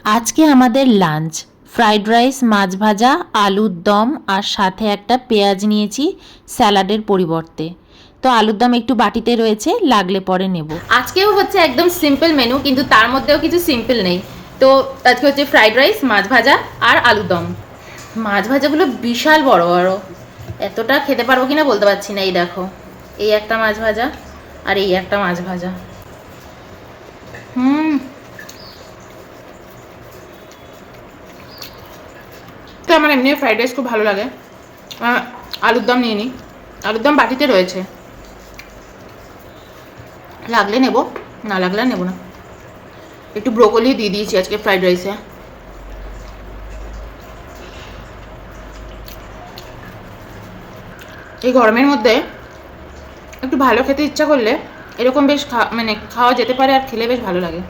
আজকে আমাদের lunch fried rice, মাছ ভাজা, আলুর দম আর সাথে একটা পেঁয়াজ নিয়েছি স্যালাডের পরিবর্তে। তো আলুর দম একটু বাটিতে রয়েছে, লাগলে পরে নেব। আজকেও হচ্ছে একদম সিম্পল মেনু, কিন্তু তার মধ্যেও কিছু সিম্পল নেই। তো আজকে হচ্ছে ফ্রাইড রাইস, মাছ ভাজা আর আলুর দম। মাছ ভাজাগুলো বিশাল বড় বড়, এতটা খেতে পারবো কিনা বলতে পারছি না। এই দেখো, এই একটা মাছ ভাজা আর এই একটা মাছ ভাজা। তো আমার এমনি ফ্রাইড রাইস খুব ভালো লাগে। আলুর দম নিয়ে নিই, আলুর দম বাটিতে রয়েছে, লাগলে নেব, না লাগলে নেব না। একটু ব্রোকলি দিয়ে দিয়েছি আজকে ফ্রাইড রাইসে। এই গরমের মধ্যে একটু ভালো খেতে ইচ্ছা করলে এরকম বেশ মানে খাওয়া যেতে পারে, আর খেলে বেশ ভালো লাগে।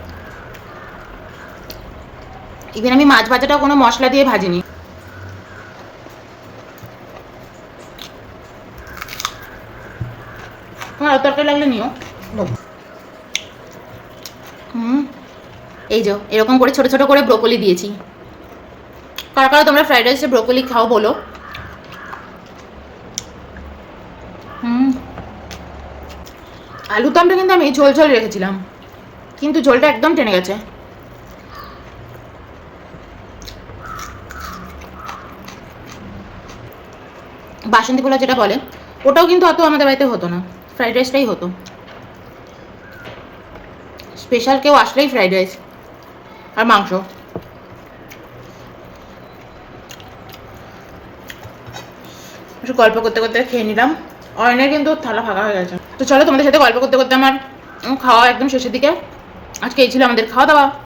ইভেন আমি মাছ ভাজাটাও কোনো মশলা দিয়ে ভাজিনি। তোমার আর তরকারি লাগলে নিও। এই যে এরকম করে ছোট ছোট করে ব্রোকলি দিয়েছি। কারা কারা তোমরা ফ্রাইড রাইসে ব্রোকলি খাও বলো। আলুর দমটা কিন্তু আমি ঝোল ঝোল রেখেছিলাম, কিন্তু ঝোলটা একদম টেনে গেছে। বাসন্তী পোলাও যেটা বলে, ওটাও কিন্তু অত আমাদের বাড়িতে হতো না, ফ্রাইড রাইসটাই হতো। স্পেশাল কেউ আসলেই ফ্রাইড রাইস আর মাংস। একটু গল্প করতে করতে খেয়ে নিলাম। অয়নের কিন্তু থালা ফাঁকা হয়ে গেছে। তো চলো, তোমাদের সাথে গল্প করতে করতে আমার খাওয়া একদম শেষের দিকে। আজকে এই ছিল আমাদের খাওয়া দাওয়া।